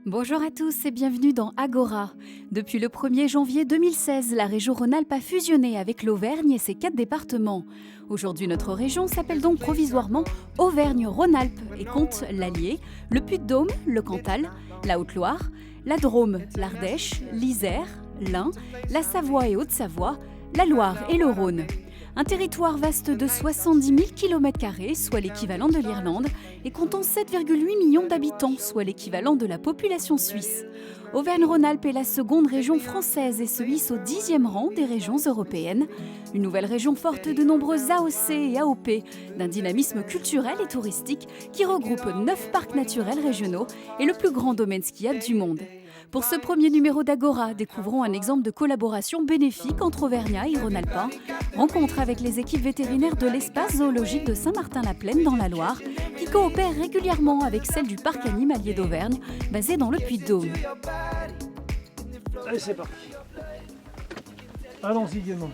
Bonjour à tous et bienvenue dans Agora. Depuis le 1er janvier 2016, la région Rhône-Alpes a fusionné avec l'Auvergne et ses 4 départements. Aujourd'hui, notre région s'appelle donc provisoirement Auvergne-Rhône-Alpes et compte l'Allier, le Puy-de-Dôme, le Cantal, la Haute-Loire, la Drôme, l'Ardèche, l'Isère, l'Ain, la Savoie et Haute-Savoie, la Loire et le Rhône. Un territoire vaste de 70 000 km², soit l'équivalent de l'Irlande, et comptant 7,8 millions d'habitants, soit l'équivalent de la population suisse. Auvergne-Rhône-Alpes est la seconde région française et se hisse au 10e rang des régions européennes. Une nouvelle région forte de nombreuses AOC et AOP, d'un dynamisme culturel et touristique qui regroupe 9 parcs naturels régionaux et le plus grand domaine skiable du monde. Pour ce premier numéro d'Agora, découvrons un exemple de collaboration bénéfique entre Auvergnats et Rhône-Alpins. Rencontre avec les équipes vétérinaires de l'espace zoologique de Saint-Martin-la-Plaine dans la Loire, qui coopèrent régulièrement avec celle du parc animalier d'Auvergne, basé dans le Puy-de-Dôme. Allez, c'est parti. Allons-y gaiement.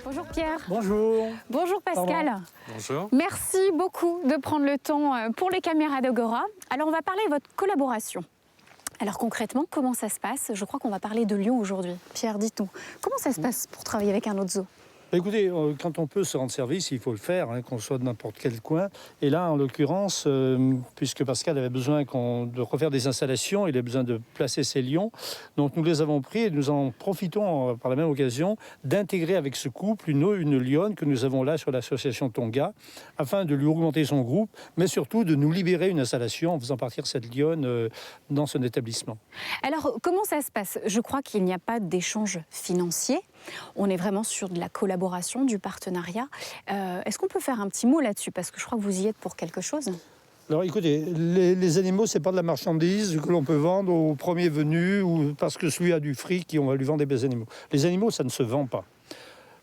Bonjour Pierre. Bonjour. Bonjour Pascal. Bonjour. Merci beaucoup de prendre le temps pour les caméras d'Agora. Alors on va parler de votre collaboration. Alors concrètement, comment ça se passe? Je crois qu'on va parler de Lyon aujourd'hui. Pierre, dites-nous, comment ça se passe pour travailler avec un autre zoo? Écoutez, quand on peut se rendre service, il faut le faire, qu'on soit de n'importe quel coin. Et là, en l'occurrence, puisque Pascal avait besoin de refaire des installations, il a besoin de placer ses lions. Donc nous les avons pris et nous en profitons par la même occasion d'intégrer avec ce couple une lionne que nous avons là sur l'association Tonga, afin de lui augmenter son groupe, mais surtout de nous libérer une installation en faisant partir cette lionne dans son établissement. Alors, comment ça se passe? Je crois qu'il n'y a pas d'échange financier. On est vraiment sur de la collaboration, du partenariat. Est-ce qu'on peut faire un petit mot là-dessus? Parce que je crois que vous y êtes pour quelque chose. Alors écoutez, les animaux, c'est pas de la marchandise que l'on peut vendre au premier venu ou parce que celui a du fric et on va lui vendre des animaux. Les animaux, ça ne se vend pas.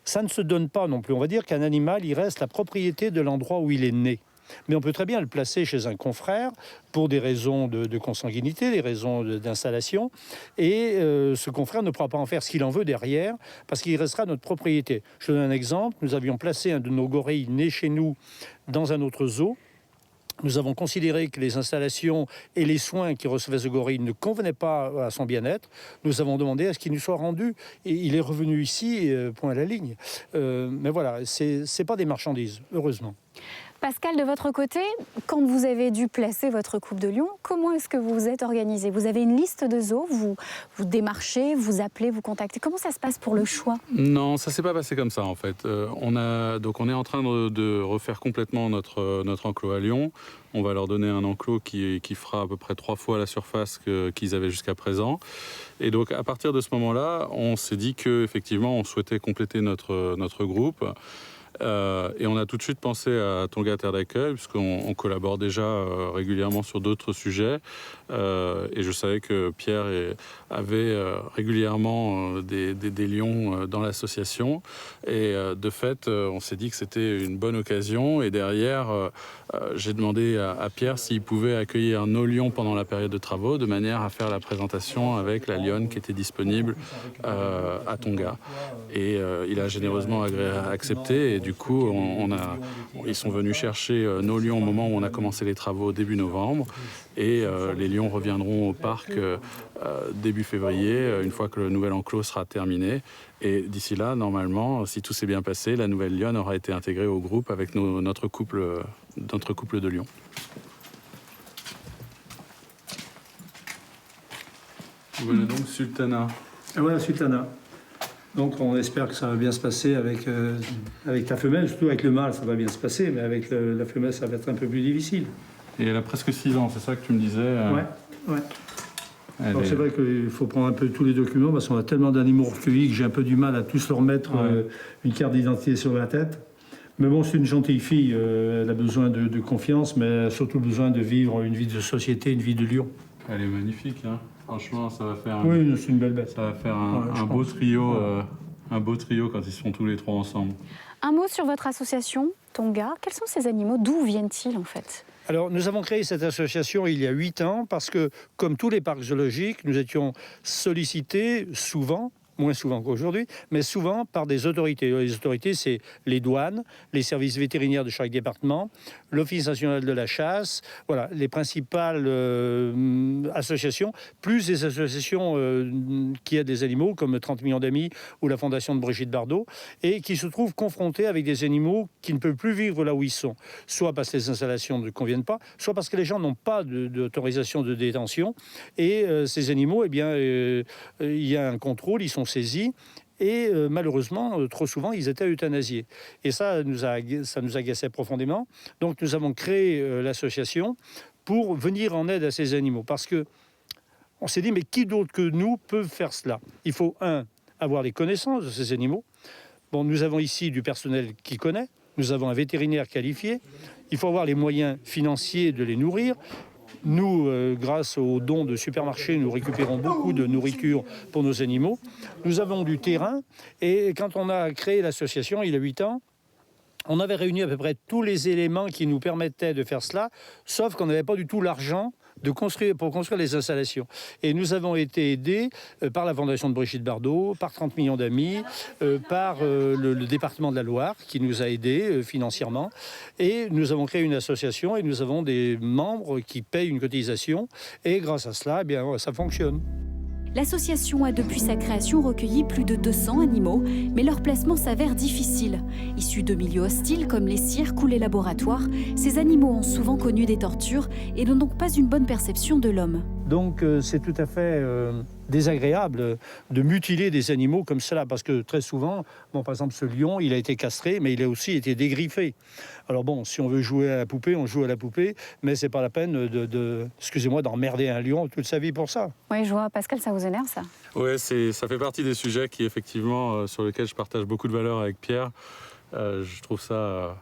Ça ne se donne pas non plus. On va dire qu'un animal, il reste la propriété de l'endroit où il est né. Mais on peut très bien le placer chez un confrère pour des raisons de consanguinité, des raisons d'installation. Et ce confrère ne pourra pas en faire ce qu'il en veut derrière parce qu'il restera notre propriété. Je donne un exemple. Nous avions placé un de nos gorilles nés chez nous dans un autre zoo. Nous avons considéré que les installations et les soins qu'il recevait ce gorille ne convenaient pas à son bien-être. Nous avons demandé à ce qu'il nous soit rendu. Et il est revenu ici, point à la ligne. Mais voilà, c'est pas des marchandises, heureusement. Pascal, de votre côté, quand vous avez dû placer votre coupe de lion, comment est-ce que vous vous êtes organisé? Vous avez une liste de zoos, vous démarchez, vous appelez, vous contactez. Comment ça se passe pour le choix? Non, ça s'est pas passé comme ça en fait. On est en train de refaire complètement notre enclos à Lyon. On va leur donner un enclos qui fera à peu près 3 fois la surface qu'ils avaient jusqu'à présent. Et donc à partir de ce moment-là, on s'est dit qu'effectivement on souhaitait compléter notre groupe. Et on a tout de suite pensé à Tonga Terre d'accueil, puisqu'on collabore déjà régulièrement sur d'autres sujets. Et je savais que Pierre avait régulièrement des lions dans l'association. Et de fait, on s'est dit que c'était une bonne occasion. Et derrière, j'ai demandé à Pierre s'il pouvait accueillir nos lions pendant la période de travaux, de manière à faire la présentation avec la lionne qui était disponible à Tonga. Et il a généreusement accepté. Et du coup, ils sont venus chercher nos lions au moment où on a commencé les travaux début novembre. Et les lions reviendront au parc début février, une fois que le nouvel enclos sera terminé. Et d'ici là, normalement, si tout s'est bien passé, la nouvelle lionne aura été intégrée au groupe avec notre couple de lions. Voilà donc Sultana. Et voilà, Sultana. Donc on espère que ça va bien se passer avec ta femelle, surtout avec le mâle ça va bien se passer, mais avec la femelle ça va être un peu plus difficile. Et elle a presque 6 ans, c'est ça que tu me disais Ouais. Alors c'est vrai qu'il faut prendre un peu tous les documents parce qu'on a tellement d'animaux recueillis que j'ai un peu du mal à tous leur mettre une carte d'identité sur la tête. Mais bon, c'est une gentille fille, elle a besoin de confiance, mais surtout besoin de vivre une vie de société, une vie de lion. Elle est magnifique, hein. Franchement, ça va faire Oui, c'est une belle bête. Ça va faire un beau trio, un beau trio quand ils seront tous les 3 ensemble. Un mot sur votre association, Tonga. Quels sont ces animaux? D'où viennent-ils en fait? Alors, nous avons créé cette association il y a 8 ans parce que, comme tous les parcs zoologiques, nous étions sollicités souvent moins souvent qu'aujourd'hui, mais souvent par des autorités. Les autorités, c'est les douanes, les services vétérinaires de chaque département, l'Office national de la chasse, voilà, les principales associations, plus des associations qui aident des animaux, comme 30 millions d'amis ou la fondation de Brigitte Bardot, et qui se trouvent confrontés avec des animaux qui ne peuvent plus vivre là où ils sont, soit parce que les installations ne conviennent pas, soit parce que les gens n'ont pas d'autorisation de détention, et ces animaux, eh bien, il y a un contrôle, ils sont saisis, et malheureusement, trop souvent, ils étaient euthanasiés. Et ça nous agaçait profondément. Donc nous avons créé l'association pour venir en aide à ces animaux. Parce que on s'est dit, mais qui d'autre que nous peut faire cela? Il faut, avoir les connaissances de ces animaux. Bon, nous avons ici du personnel qui connaît. Nous avons un vétérinaire qualifié. Il faut avoir les moyens financiers de les nourrir. Nous, grâce aux dons de supermarchés, nous récupérons beaucoup de nourriture pour nos animaux. Nous avons du terrain. Et quand on a créé l'association, il y a 8 ans, on avait réuni à peu près tous les éléments qui nous permettaient de faire cela, sauf qu'on n'avait pas du tout l'argent pour construire les installations. Et nous avons été aidés par la fondation de Brigitte Bardot, par 30 millions d'amis, par le département de la Loire qui nous a aidés financièrement. Et nous avons créé une association et nous avons des membres qui payent une cotisation. Et grâce à cela, eh bien, ça fonctionne. L'association a depuis sa création recueilli plus de 200 animaux, mais leur placement s'avère difficile. Issus de milieux hostiles comme les cirques ou les laboratoires, ces animaux ont souvent connu des tortures et n'ont donc pas une bonne perception de l'homme. Donc c'est tout à fait désagréable de mutiler des animaux comme cela, parce que très souvent, bon, par exemple ce lion, il a été castré, mais il a aussi été dégriffé. Alors bon, si on veut jouer à la poupée, on joue à la poupée, mais c'est pas la peine excusez-moi, d'emmerder un lion toute sa vie pour ça. Oui, je vois. Pascal, ça vous énerve, ça? Oui, ça fait partie des sujets qui, effectivement, sur lesquels je partage beaucoup de valeurs avec Pierre. Je trouve ça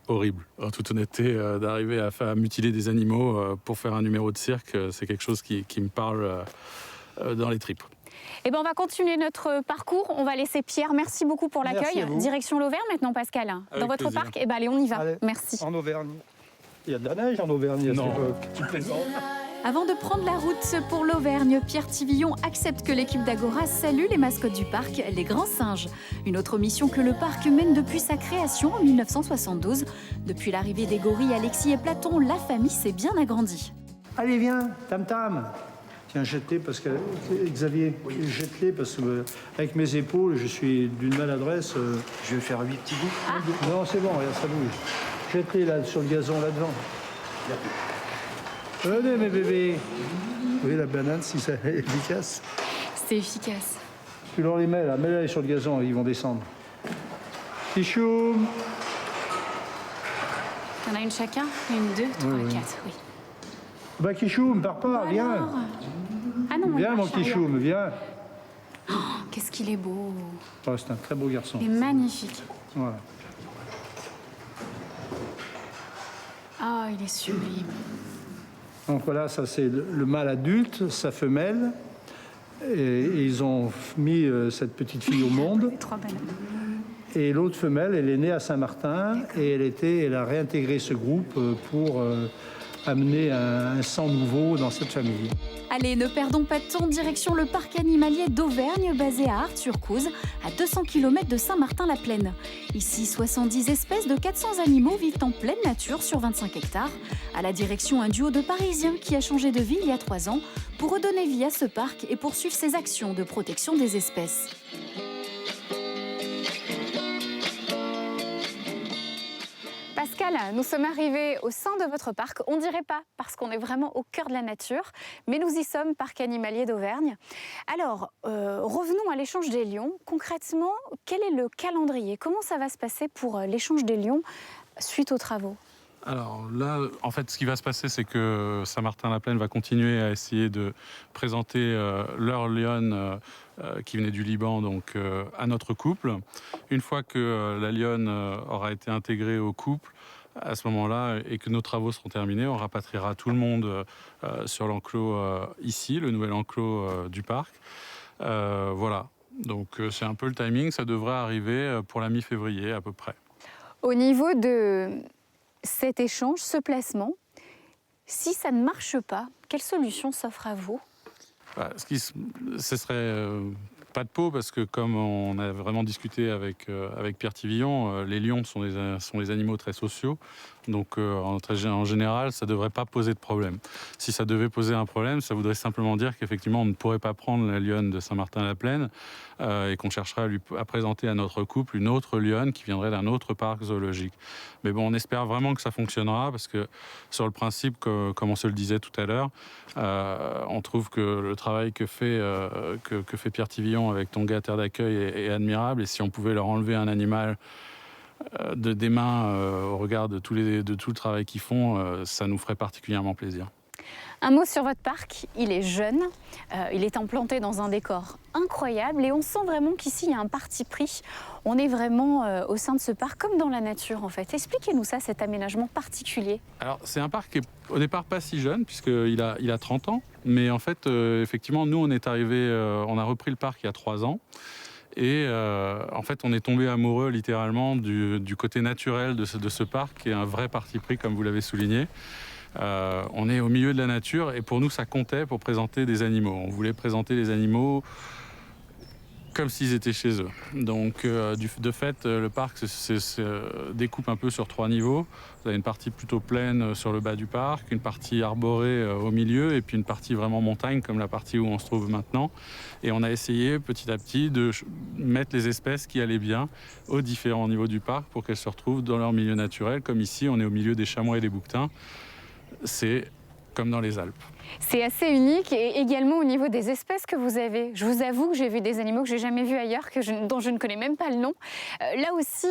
horrible, en toute honnêteté, d'arriver à mutiler des animaux pour faire un numéro de cirque. C'est quelque chose qui me parle dans les tripes. Eh ben, on va continuer notre parcours. On va laisser Pierre. Merci beaucoup pour l'accueil. Direction l'Auvergne maintenant, Pascal. Dans votre plaisir. parc, eh ben, allez, on y va. Allez, merci. En Auvergne. Il y a de la neige en Auvergne à cette époque. Tu plaisantes. Avant de prendre la route pour l'Auvergne, Pierre Tivillon accepte que l'équipe d'Agora salue les mascottes du parc, les grands singes. Une autre mission que le parc mène depuis sa création en 1972. Depuis l'arrivée des gorilles Alexis et Platon, la famille s'est bien agrandie. Allez, viens, tam-tam. Tiens, jette-les parce que... Xavier, jette-les parce que avec mes épaules, je suis d'une maladresse. Je vais faire 8 petits bouts. Non, c'est bon, regarde, ça bouge. Jette-les là, sur le gazon, là-devant. Venez, mes bébés. Vous voyez la banane, si c'est efficace? C'est efficace. Tu leur les mets là, mets-les sur le gazon, ils vont descendre. Tichoum. Il y en a une chacun? Une, deux, trois, quatre, oui. Bah, Kichoum, pars pas, viens. Alors ah non, Viens, mon Kichoum, viens. Oh, qu'est-ce qu'il est beau. Oh, c'est un très beau garçon. Il est magnifique. Voilà. Oh, il est sublime. Donc voilà, ça c'est le mâle adulte, sa femelle. Et ils ont mis cette petite fille au monde. Les trois bananes. Et l'autre femelle, elle est née à Saint-Martin et elle a réintégré ce groupe pour amener un sang nouveau dans cette famille. Allez, ne perdons pas de temps, direction le parc animalier d'Auvergne, basé à Ars-sur-Couze, à 200 km de Saint-Martin-la-Plaine. Ici, 70 espèces de 400 animaux vivent en pleine nature sur 25 hectares. À la direction, un duo de Parisiens qui a changé de vie il y a 3 ans pour redonner vie à ce parc et poursuivre ses actions de protection des espèces. Pascal, nous sommes arrivés au sein de votre parc. On ne dirait pas parce qu'on est vraiment au cœur de la nature, mais nous y sommes, parc animalier d'Auvergne. Alors, revenons à l'échange des lions. Concrètement, quel est le calendrier? Comment ça va se passer pour l'échange des lions suite aux travaux? Alors là, en fait, ce qui va se passer, c'est que Saint-Martin-la-Plaine va continuer à essayer de présenter leur lionne qui venait du Liban, donc à notre couple. Une fois que la lionne aura été intégrée au couple, à ce moment-là, et que nos travaux seront terminés, on rapatriera tout le monde sur l'enclos ici, le nouvel enclos du parc. Voilà, donc c'est un peu le timing, ça devrait arriver pour la mi-février à peu près. Au niveau de cet échange, ce placement, si ça ne marche pas, quelle solution s'offre à vous? Ce serait Pas de peau, parce que comme on a vraiment discuté avec Pierre Tivillon, les lions sont des animaux très sociaux. Donc en général, ça ne devrait pas poser de problème. Si ça devait poser un problème, ça voudrait simplement dire qu'effectivement, on ne pourrait pas prendre la lionne de Saint-Martin-la-Plaine et qu'on chercherait à présenter à notre couple une autre lionne qui viendrait d'un autre parc zoologique. Mais bon, on espère vraiment que ça fonctionnera, parce que sur le principe, comme on se le disait tout à l'heure, on trouve que le travail que fait Pierre Tivillon avec Tonga Terre d'accueil est admirable. Et si on pouvait leur enlever un animal des mains au regard de tout le travail qu'ils font, ça nous ferait particulièrement plaisir. Un mot sur votre parc, il est jeune, il est implanté dans un décor incroyable et on sent vraiment qu'ici il y a un parti pris. On est vraiment au sein de ce parc comme dans la nature en fait. Expliquez-nous ça, cet aménagement particulier. Alors c'est un parc qui est au départ pas si jeune puisqu'il a 30 ans, mais en fait effectivement nous on a repris le parc il y a 3 ans. Et en fait, on est tombé amoureux littéralement du côté naturel de ce parc, qui est un vrai parti pris, comme vous l'avez souligné. On est au milieu de la nature et pour nous, ça comptait pour présenter des animaux. On voulait présenter les animaux comme s'ils étaient chez eux. Donc, de fait, le parc se découpe un peu sur 3 niveaux. Vous avez une partie plutôt plaine sur le bas du parc, une partie arborée au milieu et puis une partie vraiment montagne, comme la partie où on se trouve maintenant. Et on a essayé petit à petit de mettre les espèces qui allaient bien aux différents niveaux du parc pour qu'elles se retrouvent dans leur milieu naturel. Comme ici, on est au milieu des chamois et des bouquetins. C'est comme dans les Alpes. C'est assez unique et également au niveau des espèces que vous avez. Je vous avoue que j'ai vu des animaux que j'ai jamais vus ailleurs, dont je ne connais même pas le nom. Là aussi,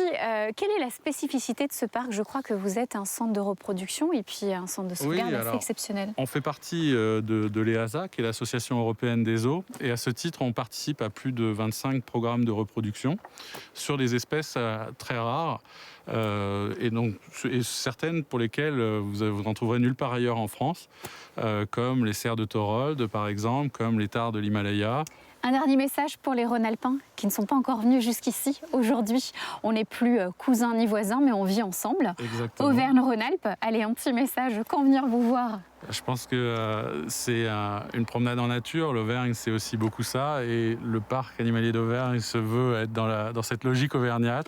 quelle est la spécificité de ce parc? Je crois que vous êtes un centre de reproduction et puis un centre de sauvegarde assez exceptionnel. On fait partie de l'EASA, qui est l'Association européenne des zoos. Et à ce titre, on participe à plus de 25 programmes de reproduction sur des espèces très rares. Et certaines pour lesquelles vous n'en trouverez nulle part ailleurs en France, comme les cerfs de Thorold, par exemple, comme les tares de l'Himalaya. Un dernier message pour les Rhône-Alpins qui ne sont pas encore venus jusqu'ici. Aujourd'hui, on n'est plus cousins ni voisins, mais on vit ensemble. Exactement. Auvergne-Rhône-Alpes, allez, un petit message, quand venir vous voir? Je pense que c'est une promenade en nature. L'Auvergne, c'est aussi beaucoup ça. Et le parc animalier d'Auvergne se veut être dans cette logique auvergnate.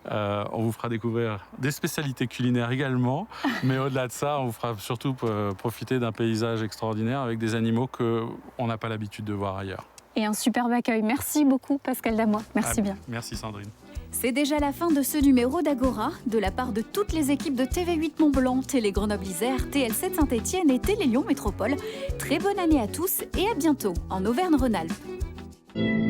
On vous fera découvrir des spécialités culinaires également. Mais au-delà de ça, on vous fera surtout profiter d'un paysage extraordinaire avec des animaux qu'on n'a pas l'habitude de voir ailleurs. Et un superbe accueil. Merci beaucoup, Pascal Damois. Merci bien. Merci Sandrine. C'est déjà la fin de ce numéro d'Agora. De la part de toutes les équipes de TV8 Mont-Blanc, Télé Grenoble-Isère, TL7 Saint-Étienne et Télé Lyon Métropole, très bonne année à tous et à bientôt en Auvergne-Rhône-Alpes.